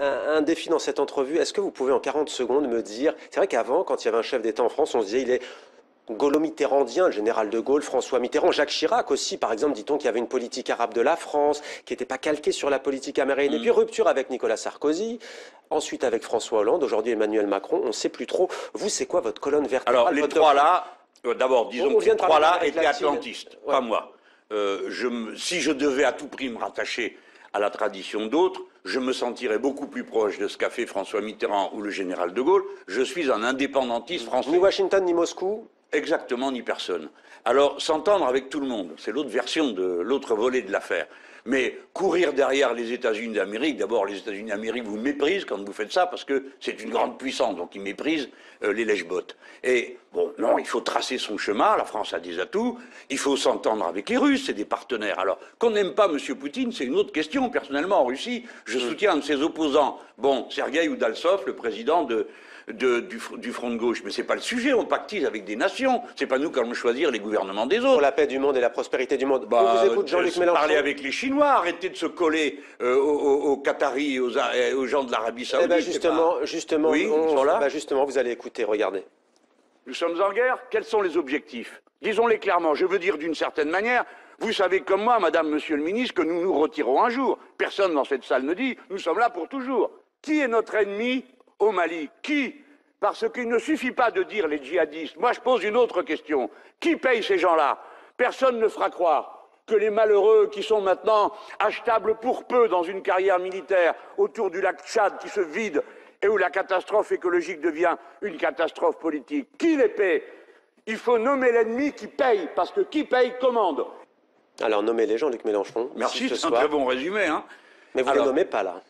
un défi dans cette entrevue. Est-ce que vous pouvez en 40 secondes me dire, c'est vrai qu'avant, quand il y avait un chef d'État en France, on se disait il est gaulo-mitterrandien, le général de Gaulle, François Mitterrand, Jacques Chirac aussi, par exemple, dit-on qu'il y avait une politique arabe de la France, qui n'était pas calquée sur la politique américaine. Et puis rupture avec Nicolas Sarkozy, ensuite avec François Hollande, aujourd'hui Emmanuel Macron, on ne sait plus trop. Vous, c'est quoi votre colonne vertébrale? Alors, les trois là, d'abord, disons que les trois là étaient atlantistes, ouais. pas moi. Si je devais à tout prix me rattacher à la tradition d'autres, je me sentirais beaucoup plus proche de ce qu'a fait François Mitterrand ou le général de Gaulle. Je suis un indépendantiste français. Ni Washington, ni Moscou? Exactement, ni personne. Alors, s'entendre avec tout le monde, c'est l'autre version de l'autre volet de l'affaire. Mais courir derrière les États-Unis d'Amérique, d'abord les États-Unis d'Amérique vous méprisent quand vous faites ça parce que c'est une grande puissance, donc ils méprisent les lèche-bottes. Et bon, non, il faut tracer son chemin, la France a des atouts, il faut s'entendre avec les Russes, c'est des partenaires. Alors, qu'on n'aime pas M. Poutine, c'est une autre question. Personnellement, en Russie, je soutiens un de ses opposants, bon, Sergueï Oudaltsov, le président du front de gauche. Mais c'est pas le sujet, on pactise avec des nations. C'est pas nous qui allons choisir les gouvernements des autres. Pour la paix du monde et la prospérité du monde. On vous écoute, Jean-Luc Mélenchon. Parler avec les Chinois, arrêtez de se coller aux Qataris et aux gens de l'Arabie Saoudite. Eh ben justement, oui, ils sont là. Justement, vous allez écouter, regardez. Nous sommes en guerre, quels sont les objectifs? Disons-les clairement, je veux dire d'une certaine manière, vous savez comme moi, madame, monsieur le ministre, que nous nous retirons un jour. Personne dans cette salle ne dit, nous sommes là pour toujours. Qui est notre ennemi au Mali? Qui? Parce qu'il ne suffit pas de dire les djihadistes. Moi, je pose une autre question. Qui paye ces gens-là? Personne ne fera croire que les malheureux qui sont maintenant achetables pour peu dans une carrière militaire autour du lac Tchad qui se vide et où la catastrophe écologique devient une catastrophe politique. Qui les paie? Il faut nommer l'ennemi qui paye, parce que qui paye commande. Alors, nommez-les, Jean-Luc Mélenchon. Merci, c'est un très bon résumé. Hein. Mais vous ne les nommez pas, là.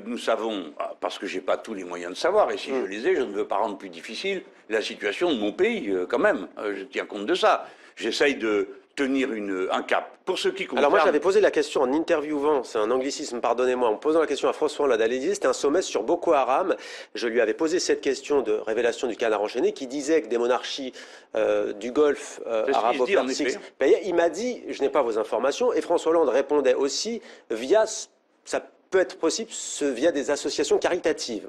Nous savons, parce que je n'ai pas tous les moyens de savoir, et si je les ai, je ne veux pas rendre plus difficile la situation de mon pays, quand même. Je tiens compte de ça. J'essaye de tenir un cap. Pour ce qui concerne... Alors moi, j'avais posé la question en interviewant, c'est un anglicisme, pardonnez-moi, en posant la question à François Hollande à l'Élysée, c'était un sommet sur Boko Haram. Je lui avais posé cette question de révélation du canard enchaîné qui disait que des monarchies du Golfe arabo-persique... Il m'a dit, je n'ai pas vos informations, et François Hollande répondait aussi via... Ça peut être possible via des associations caritatives.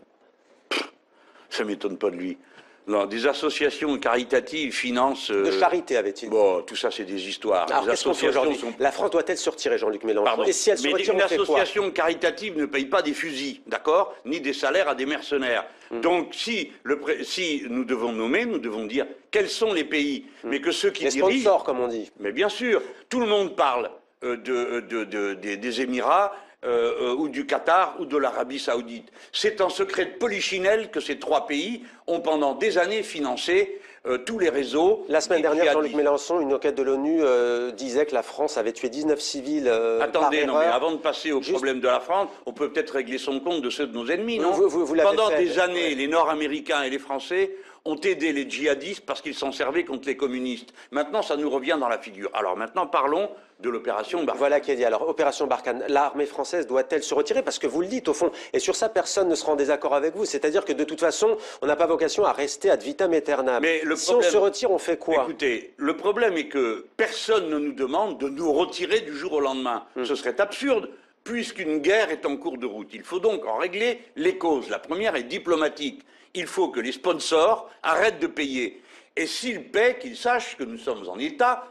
Ça ne m'étonne pas de lui. Non, des associations caritatives financent... De charité, avait-il dit. Bon, tout ça, c'est des histoires. Alors, qu'est-ce qu'on fait aujourd'hui? La France doit-elle se retirer, Jean-Luc Mélenchon? Pardon. Et si elle se retire, une on fait quoi? association caritative ne paye pas des fusils, d'accord? Ni des salaires à des mercenaires. Donc, si nous devons nommer, nous devons dire quels sont les pays. Mais que ceux qui dirigent... Les sponsors, comme on dit. Mais bien sûr, tout le monde parle des Émirats, ou du Qatar ou de l'Arabie Saoudite. C'est en secret de polichinelle que ces trois pays ont pendant des années financé tous les réseaux. La semaine dernière, Jean-Luc Mélenchon, une enquête de l'ONU disait que la France avait tué 19 civils Attendez, par non, mais erreur. avant de passer au problème de la France, on peut peut-être régler son compte de ceux de nos ennemis, non? Vous l'avez Pendant fait, des années, les Nord-Américains et les Français ont aidé les djihadistes parce qu'ils s'en servaient contre les communistes. Maintenant, ça nous revient dans la figure. Alors maintenant, parlons de l'opération Barkhane. Voilà qui est dit. Alors, opération Barkhane, l'armée française doit-elle se retirer? Parce que vous le dites, au fond, et sur ça, personne ne sera en désaccord avec vous. C'est-à-dire que, de toute façon, on n'a pas vocation à rester ad vitam aeternam. Mais si on se retire, on fait quoi? Écoutez, le problème est que personne ne nous demande de nous retirer du jour au lendemain. Ce serait absurde, puisqu'une guerre est en cours de route. Il faut donc en régler les causes. La première est diplomatique. Il faut que les sponsors arrêtent de payer. Et s'ils paient, qu'ils sachent que nous sommes en état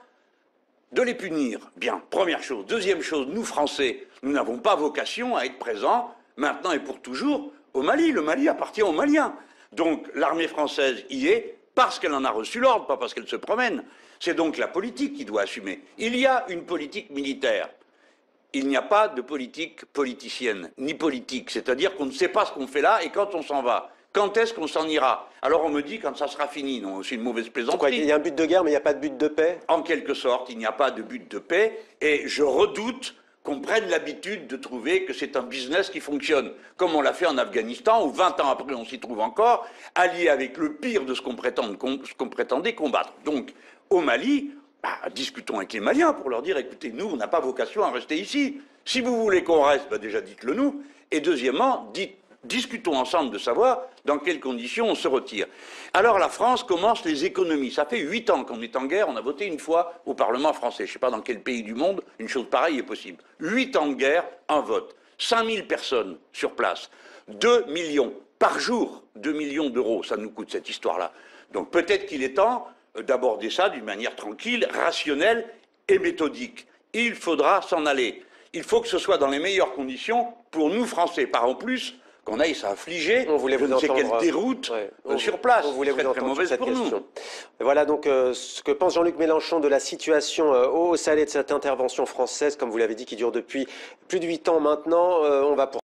de les punir. Bien, première chose. Deuxième chose, nous, Français, nous n'avons pas vocation à être présents, maintenant et pour toujours, au Mali. Le Mali appartient aux Maliens. Donc, l'armée française y est parce qu'elle en a reçu l'ordre, pas parce qu'elle se promène. C'est donc la politique qui doit assumer. Il y a une politique militaire. Il n'y a pas de politique politicienne, ni politique. C'est-à-dire qu'on ne sait pas ce qu'on fait là et quand on s'en va. Quand est-ce qu'on s'en ira? Alors on me dit quand ça sera fini. Non, c'est une mauvaise plaisanterie. Quoi, il y a un but de guerre, mais il n'y a pas de but de paix? En quelque sorte, il n'y a pas de but de paix. Et je redoute qu'on prenne l'habitude de trouver que c'est un business qui fonctionne. Comme on l'a fait en Afghanistan, où 20 ans après on s'y trouve encore, allié avec le pire de ce qu'on prétendait combattre. Donc, au Mali, discutons avec les Maliens pour leur dire, écoutez, nous, on n'a pas vocation à rester ici. Si vous voulez qu'on reste, déjà dites-le nous. Et deuxièmement, discutons ensemble de savoir dans quelles conditions on se retire. Alors la France commence les économies. Ça fait 8 ans qu'on est en guerre, on a voté une fois au Parlement français. Je ne sais pas dans quel pays du monde une chose pareille est possible. 8 ans de guerre, un vote. 5000 personnes sur place, 2 millions par jour, 2 millions d'euros, ça nous coûte cette histoire-là. Donc peut-être qu'il est temps d'aborder ça d'une manière tranquille, rationnelle et méthodique. Il faudra s'en aller. Il faut que ce soit dans les meilleures conditions pour nous, Français. Pas en plus qu'on aille s'affliger on voulait je ne sais quelle déroute sur place. On voulait vous entendre très mauvaise sur cette pour question. nous. Voilà donc ce que pense Jean-Luc Mélenchon de la situation au Salé, de cette intervention française, comme vous l'avez dit, qui dure depuis plus de 8 ans maintenant. On va